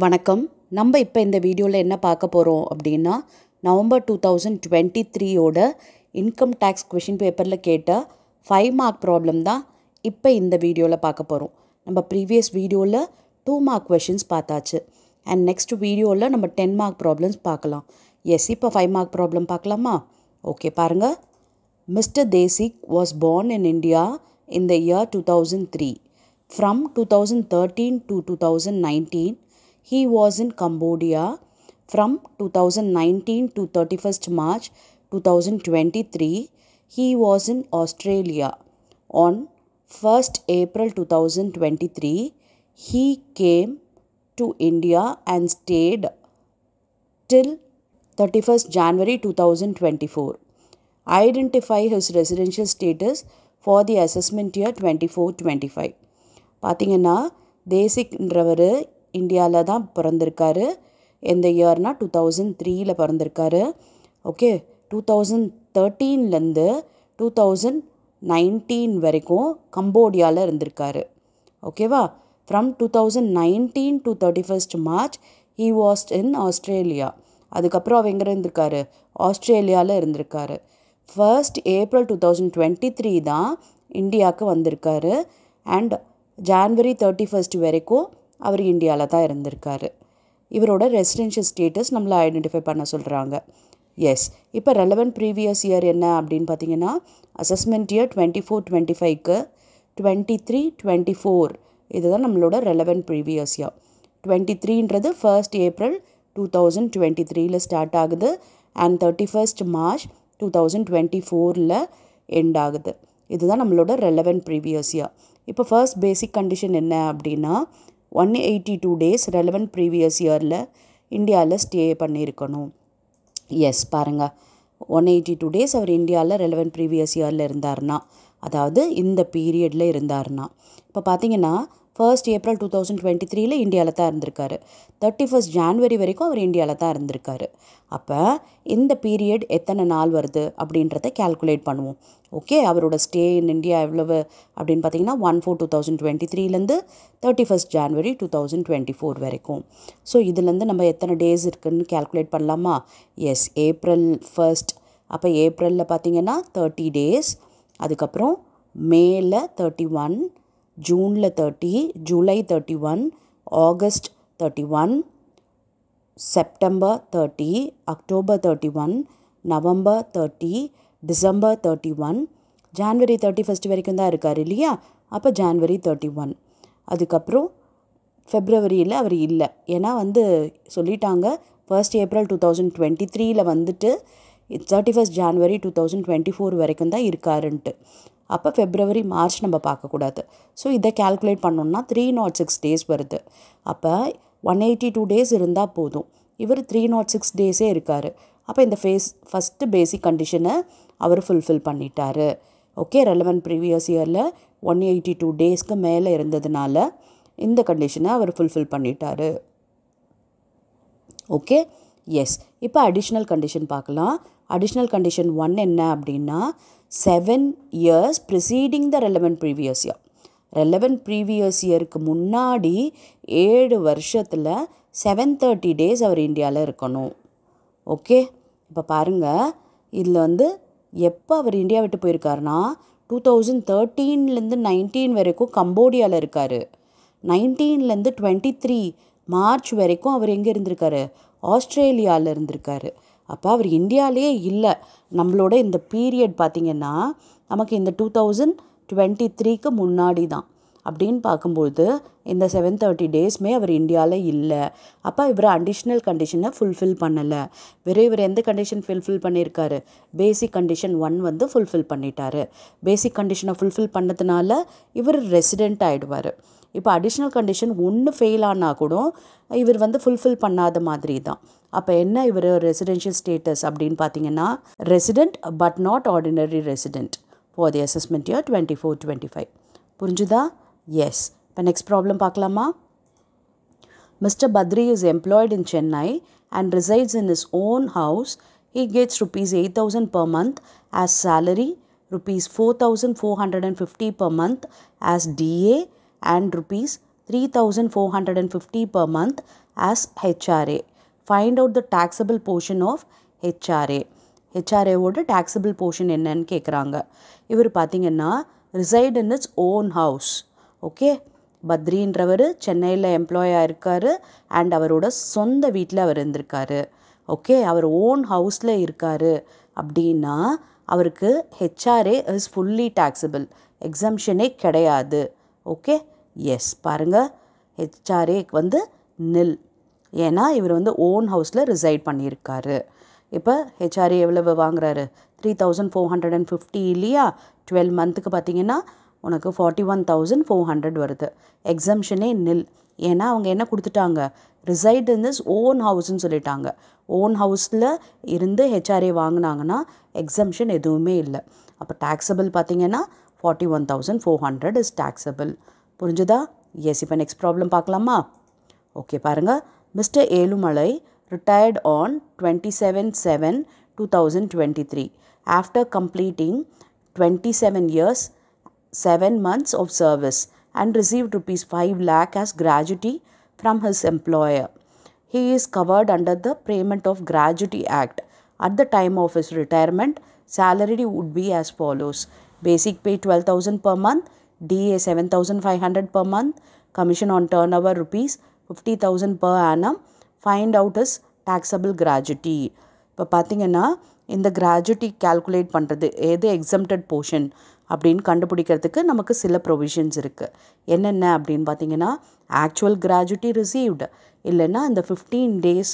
வணக்கம். நம்ம இப்போ இந்த வீடியோவில் என்ன பார்க்க போகிறோம் அப்படின்னா, நவம்பர் 2023ஓட இன்கம் டேக்ஸ் கொஷின் பேப்பரில் கேட்ட 5 மார்க் ப்ராப்ளம் தான் இப்போ இந்த வீடியோவில் பார்க்க போகிறோம். நம்ம ப்ரீவியஸ் வீடியோவில் 2 மார்க் கொஷின்ஸ் பார்த்தாச்சு. அண்ட் நெக்ஸ்ட் வீடியோவில் நம்ம 10 மார்க் ப்ராப்ளம்ஸ் பார்க்கலாம். எஸ், இப்போ 5 மார்க் ப்ராப்ளம் பார்க்கலாமா? ஓகே, பாருங்கள். Mr. Desik was born in India in the year 2003. From 2013 to 2019, he was in Cambodia. From 2019 to 31st March 2023, he was in Australia. On 1st April 2023, he came to India and stayed till 31st January 2024. Identify his residential status for the assessment year 24-25. பார்த்தீங்கன்னா தேசிக்ன்றவர் இந்தியாவில் தான் பிறந்திருக்காரு. எந்த இயர்னா 2003 பிறந்திருக்காரு. Okay, 2013லேருந்து 2019 வரைக்கும் கம்போடியாவில் இருந்திருக்காரு. ஓகேவா? From 2019 to 31st March he was in Australia. அதுக்கப்புறம் அவர் எங்கே இருந்திருக்காரு? ஆஸ்திரேலியாவில் இருந்திருக்காரு. 1st April 2023 தான் இந்தியாவுக்கு வந்திருக்காரு. அண்ட் ஜான்வரி 31st வரைக்கும் அவர் இந்தியாவில் தான் இருந்திருக்காரு. இவரோட ரெசிடென்ஷியல் ஸ்டேட்டஸ் நம்மளை ஐடென்டிஃபை பண்ண சொல்கிறாங்க. எஸ், இப்போ ரெலவெண்ட் ப்ரீவியஸ் இயர் என்ன அப்படின்னு பார்த்தீங்கன்னா, அசஸ்மெண்ட் இயர் 24-25க்கு 23-24 இதுதான் நம்மளோட ரெலவெண்ட் ப்ரீவியஸ் இயர். 23ன்றது 1st April 2023 ஸ்டார்ட் ஆகுது அண்ட் 31st March 2024 எண்ட் ஆகுது. இதுதான் நம்மளோட ரெலவெண்ட் ப்ரீவியஸ் இயர். இப்போ ஃபர்ஸ்ட் பேசிக் கண்டிஷன் என்ன அப்படின்னா, 182 days ரெலவெண்ட் ப்ரீவியஸ் இயரில் இந்தியாவில் ஸ்டே பண்ணியிருக்கணும். எஸ், பாருங்கள், 182 days அவர் இந்தியாவில் ரெலவெண்ட் ப்ரீவியஸ் இயரில் இருந்தார்னா, அதாவது இந்த பீரியடில் இருந்தார்னா. இப்போ பார்த்தீங்கன்னா 1st April 2023 இந்தியாவில் தான் இருந்திருக்காரு. 31st January வரைக்கும் அவர் இந்தியாவில் தான் இருந்திருக்காரு. அப்போ இந்த பீரியட் எத்தனை நாள் வருது அப்படின்றத கேல்குலேட் பண்ணுவோம். ஓகே, அவரோட ஸ்டே இன் இந்தியா எவ்வளவு அப்படின்னு பார்த்தீங்கன்னா 1/4/2023 31st January 2024 வரைக்கும். ஸோ இதுலேருந்து நம்ம எத்தனை டேஸ் இருக்குதுன்னு கேல்குலேட் பண்ணலாமா? Yes, April 1st. அப்போ ஏப்ரலில் பார்த்தீங்கன்னா 30 days, அதுக்கப்புறம் மேல 31, ஜூனில் 30, July 31, August 31, September 30, October 31, November 30, December 31, January 31st வரைக்கும் தான் இருக்கார் இல்லையா? அப்போ ஜான்வரி 31. அதுக்கப்புறம் ஃபெப்ரவரியில் அவர் இல்லை, ஏன்னா சொல்லிட்டாங்க 1st April 2023 வந்துட்டு 31st January 2024 வரைக்கும் தான் இருக்காருன்ட்டு. அப்போ ஃபெப்ரவரி மார்ச் நம்ம பார்க்கக்கூடாது. ஸோ இதை கேல்குலேட் பண்ணோம்னா 306 days வருது. அப்போ 182 days இருந்தால் போதும். இவர் 306 days இருக்கார். அப்போ இந்த ஃபஸ்ட்டு பேசிக் கண்டிஷனை அவர் ஃபுல்ஃபில் பண்ணிட்டார். ஓகே, ரெலவெண்ட் ப்ரீவியஸ் இயரில் 182 daysக்கு மேலே இருந்ததுனால இந்த கண்டிஷனை அவர் ஃபுல்ஃபில் பண்ணிட்டார். Okay, yes. இப்போ அடிஷ்னல் கண்டிஷன் பார்க்கலாம். அடிஷ்னல் கண்டிஷன் 1 என்ன அப்படின்னா, 7 years preceding the relevant previous இயர். ரெலவெண்ட் ப்ரீவியஸ் இயருக்கு முன்னாடி 7 வருஷத்தில் 730 days அவர் இந்தியாவில் இருக்கணும். ஓகே, இப்போ பாருங்கள், இதில் எப்போ அவர் இந்தியா விட்டு போயிருக்காருனா 2013 19 வரைக்கும் கம்போடியாவில் இருக்கார். 19 23 மார்ச் வரைக்கும் அவர் எங்கே இருந்திருக்காரு? ஆஸ்திரேலியாவில் இருந்திருக்காரு. அப்போ அவர் இந்தியாவிலே இல்லை. நம்மளோட இந்த பீரியட் பார்த்திங்கன்னா நமக்கு இந்த 2023க்கு முன்னாடி தான். அப்படின்னு பார்க்கும்போது இந்த 730 daysமே அவர் இந்தியாவில் இல்லை. அப்போ இவர் அடிஷ்னல் கண்டிஷனை ஃபுல்ஃபில் பண்ணலை. இவர் எந்த கண்டிஷன் ஃபுல்ஃபில் பண்ணியிருக்காரு? பேசிக் கண்டிஷன் 1 ஃபுல்ஃபில் பண்ணிட்டாரு. பேசிக் கண்டிஷனை ஃபுல்ஃபில் பண்ணதுனால இவர் ரெசிடெண்ட் ஆகிடுவார். இப்போ அடிஷ்னல் கண்டிஷன் 1 ஃபெயில் ஆனால் கூட இவர் ஃபுல்ஃபில் பண்ணாத மாதிரி தான். அப்போ என்ன இவர் ரெசிடென்ஷியல் ஸ்டேட்டஸ் அப்படின்னு பார்த்தீங்கன்னா, resident but not ordinary resident for the assessment year 24-25. புரிஞ்சுதா? எஸ். இப்போ நெக்ஸ்ட் ப்ராப்ளம் பார்க்கலாமா? Mr. Badri is employed in Chennai and resides in his own house. He gets rupees 8,000 per month as salary, rupees 4,450 per month as DA and rupees 3,450 per month as HRA. Find out the taxable portion of HRA. HRA ஓட taxable portion என்னன்னு கேட்குறாங்க. இவர் பார்த்தீங்கன்னா reside in its own house. Okay, பத்ரின்றவர் சென்னையில் எம்ப்ளாயாக இருக்கார் and அவரோட சொந்த வீட்டில் அவர் இருந்திருக்காரு. ஓகே, அவர் ஓன் ஹவுஸில் இருக்கார் அப்படின்னா அவருக்கு ஹெச்ஆர்ஏ இஸ் ஃபுல்லி டேக்ஸபிள், எக்ஸம்ஷனே கிடையாது. ஓகே, எஸ் பாருங்கள், ஹெச்ஆர்ஏ வந்து நில், ஏன்னா இவர் வந்து ஓன் ஹவுஸில் ரிசைட் பண்ணியிருக்காரு. இப்போ ஹெச்ஆர்ஏ எவ்வளவு வாங்குறாரு? 3450 இல்லையா? 12 மந்த்துக்கு பார்த்தீங்கன்னா உனக்கு 41,400 வருது. எக்ஸம்ஷனே நில், ஏன்னா அவங்க என்ன கொடுத்துட்டாங்க? ரிசைட் இன் திஸ் ஓன் ஹவுஸ்ன்னு சொல்லிட்டாங்க. ஓன் ஹவுஸில் இருந்து ஹெச்ஆர்ஏ வாங்கினாங்கன்னா எக்ஸம்ஷன் எதுவுமே இல்லை. அப்போ டேக்ஸபிள் பார்த்தீங்கன்னா 41,400 இஸ் டேக்ஸபிள். புரிஞ்சுதா? எஸ். இப்போ நெக்ஸ்ட் ப்ராப்ளம் பார்க்கலாமா? ஓகே பாருங்கள். Mister Ezhumalai retired on 27/7/2023 after completing 27 years 7 months of service and received rupees 5 lakh as gratuity from his employer. He is covered under the Payment of Gratuity Act. At the time of his retirement, salary would be as follows: basic pay 12,000 per month, DA 7,500 per month, commission on turnover rupees 50,000 per annum. Find out his taxable gratuity. இப்போ பார்த்தீங்கன்னா இந்த gratuity calculate பண்ணுறது எது exempted portion அப்படின்னு கண்டுபிடிக்கிறதுக்கு நமக்கு சில provisions இருக்குது. என்னென்ன அப்படின்னு பார்த்தீங்கன்னா ஆக்சுவல் கிராஜுட்டி ரிசீவ்டு, இல்லைன்னா இந்த 15 days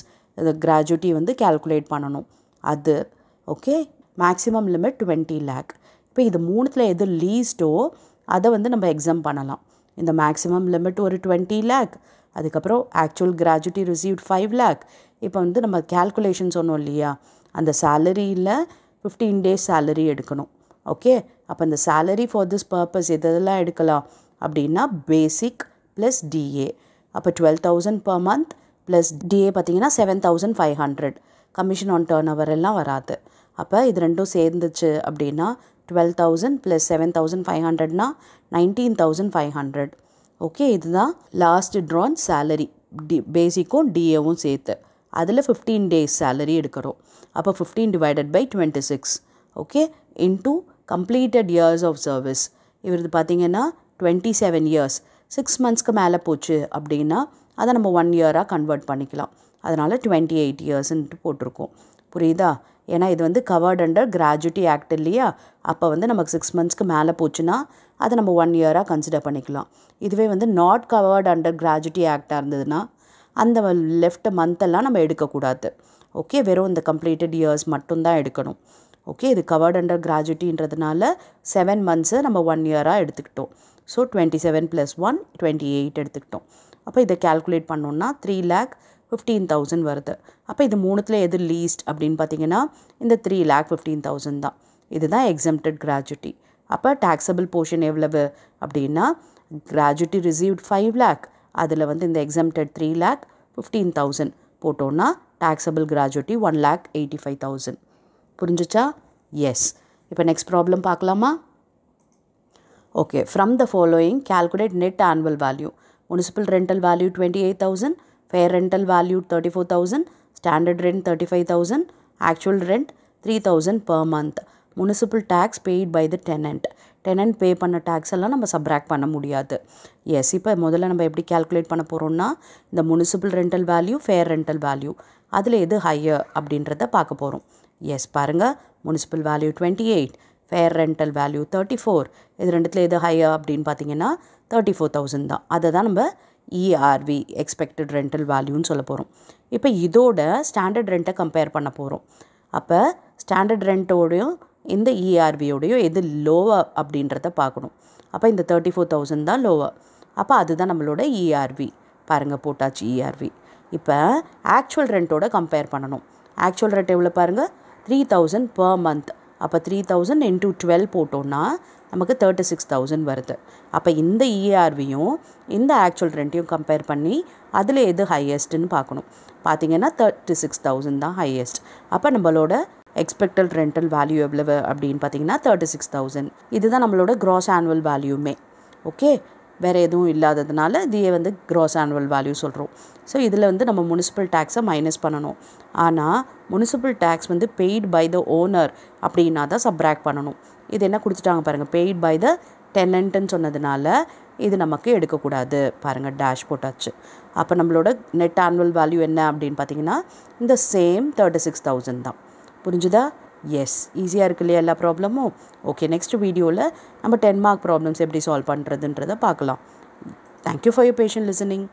கிராஜுட்டி வந்து கால்குலேட் பண்ணணும் அது. Okay, maximum limit 20 lakh. இப்போ இது மூணுத்தில் எது லீஸ்ட்டோ அதை வந்து நம்ம எக்ஸாம் பண்ணலாம். இந்த மேக்ஸிமம் லிமிட் ஒரு 20 lakh, அதுக்கப்புறம் ஆக்சுவல் கிராஜுட்டி ரிசீவ்ட் 5 lakh. இப்போ வந்து நம்ம கேல்குலேஷன் சொன்னோம் இல்லையா, அந்த சேலரியில் 15 days சேலரி எடுக்கணும். ஓகே, அப்போ இந்த சேலரி ஃபார் திஸ் பர்பஸ் எதெல்லாம் எடுக்கலாம் அப்படின்னா பேசிக் ப்ளஸ் டிஏ. அப்போ 12,000 per month ப்ளஸ் டிஏ பார்த்தீங்கன்னா 7,500. கமிஷன் ஆன் டர்ன் ஓவர் எல்லாம் வராது. அப்போ இது ரெண்டும் சேர்ந்துச்சு அப்படின்னா 12,000 ப்ளஸ் 7,500னா 19,500. ஓகே, இதுதான் லாஸ்ட் ட்ரான் சேலரி, பேசிக்கும் டிஏவும் சேர்த்து. அதில் 15 days சேலரி எடுக்கிறோம். அப்போ 15 divided by 26. Okay, into completed years of service. இவரது பார்த்தீங்கன்னா 27 years, 6 monthsக்கு மேலே போச்சு அப்படின்னா அதை நம்ம 1 year கன்வெர்ட் பண்ணிக்கலாம். அதனால் 28 yearsன்ட்டு போட்டிருக்கோம். புரியுதா? ஏன்னா இது வந்து கவர்ட் அண்டர் கிராஜுட்டி ஆக்ட் இல்லையா? அப்போ வந்து நமக்கு 6 monthsக்கு மேலே போச்சுன்னா அதை நம்ம 1 year கன்சிடர் பண்ணிக்கலாம். இதுவே வந்து நாட் கவர்ட் அண்டர் கிராஜுட்டி ஆக்டாக இருந்ததுன்னா அந்த லெஃப்ட் மந்த்தெல்லாம் நம்ம எடுக்கக்கூடாது. ஓகே, வெறும் இந்த கம்ப்ளீட்டட் இயர்ஸ் மட்டும்தான் எடுக்கணும். ஓகே, இது கவர்ட் அண்டர் கிராஜுட்டின்றதுனால 7 months நம்ம 1 year எடுத்துக்கிட்டோம். ஸோ 27 + 1 28 எடுத்துக்கிட்டோம். அப்போ இதை கால்குலேட் பண்ணோன்னா 3,15,000 வருது. அப்போ இது மூணுத்தில் எது லீஸ்ட் அப்படின்னு பார்த்தீங்கன்னா இந்த 3,15,000 தான். இதுதான் எக்ஸம்டட் கிராஜுட்டி. அப்போ டேக்ஸபிள் போர்ஷன் எவ்வளவு அப்படின்னா கிராஜுட்டி ரிசீவ்ட் 5 lakh, அதில் வந்து இந்த எக்ஸம்டட் 3,15,000 போட்டோன்னா டேக்ஸபிள் கிராஜுட்டி 1,85,000. புரிஞ்சிச்சா? எஸ். இப்போ நெக்ஸ்ட் ப்ராப்ளம் பார்க்கலாமா? Okay, from the following calculate net annual value. Municipal rental value 28,000, fair rental value 34,000, standard rent 35,000, actual rent 3,000 per month. Municipal tax paid by the tenant. Tenant pay பண்ண tax எல்லாம் நம்ம subtract பண்ண முடியாது. S. இப்போ முதல்ல நம்ம எப்படி calculate பண்ண போகிறோம்னா இந்த municipal rental value, fair rental value, அதில் எது ஹையர் அப்படின்றத பார்க்க போகிறோம். எஸ் பாருங்கள், municipal value 28, fair rental value 34. இது ரெண்டுத்தில் எது ஹையர் அப்படின்னு பார்த்தீங்கன்னா 34,000 தான். அதை தான் நம்ம இஆர்வி எக்ஸ்பெக்டட் ரெண்டல் வேல்யூன்னு சொல்ல போகிறோம். இப்போ இதோட ஸ்டாண்டர்ட் ரெண்ட்டை கம்பேர் பண்ண போகிறோம். அப்போ ஸ்டாண்டர்ட் ரெண்ட்டோடையும் இந்த இஆர்வியோடையும் எது லோவர் அப்படின்றத பார்க்கணும். அப்போ இந்த 34,000 தான் லோவர். அப்போ அதுதான் நம்மளோட இஆர்வி. பாருங்கள், போட்டாச்சு இஆர்வி. இப்போ ஆக்சுவல் ரெண்ட்டோட கம்பேர் பண்ணணும். ஆக்சுவல் ரெண்ட் எவ்வளோ பாருங்கள், 3,000 per month. அப்போ 3,000 × 12 போட்டோன்னா நமக்கு 36,000 வருது. அப்போ இந்த இஆர்வியும் இந்த ஆக்சுவல் ரெண்ட்டையும் கம்பேர் பண்ணி அதில் எது ஹையஸ்ட்டுன்னு பார்க்கணும். பார்த்திங்கன்னா 36,000 தான் ஹையஸ்ட். அப்போ நம்மளோட எக்ஸ்பெக்டட் ரெண்டல் வேல்யூ எவ்வளவு அப்படின்னு பார்த்தீங்கன்னா 36,000. இதுதான் நம்மளோட க்ராஸ் ஆனுவல் வேல்யூமே. ஓகே, வேறு எதுவும் இல்லாததுனால இதையே வந்து க்ராஸ் ஆனுவல் வேல்யூ சொல்கிறோம். ஸோ இதில் வந்து நம்ம முனிசிபல் டேக்ஸை மைனஸ் பண்ணணும். ஆனால் முனிசிபல் டேக்ஸ் வந்து பெய்ட் பை த ஓனர் அப்படின்னா தான் சப்ராக்ட் பண்ணணும். இது என்ன கொடுத்துட்டாங்க பாருங்கள், பெய்ட் பை த டெனண்ட்டுன்னு சொன்னதுனால இது நமக்கு எடுக்கக்கூடாது. பாருங்கள் டேஷ் போட்டாச்சு. அப்போ நம்மளோட நெட் ஆனுவல் வேல்யூ என்ன அப்படின்னு பார்த்தீங்கன்னா இந்த சேம் 36,000 தான். புரிஞ்சுதா? எஸ், ஈஸியாக இருக்கு இல்லையா எல்லா ப்ராப்ளமும்? ஓகே, நெக்ஸ்ட் வீடியோவில் நம்ம 10 மார்க் ப்ராப்ளம்ஸ் எப்படி சால்வ் பண்ணுறதுன்றதை பார்க்கலாம். Thank you for your patient listening.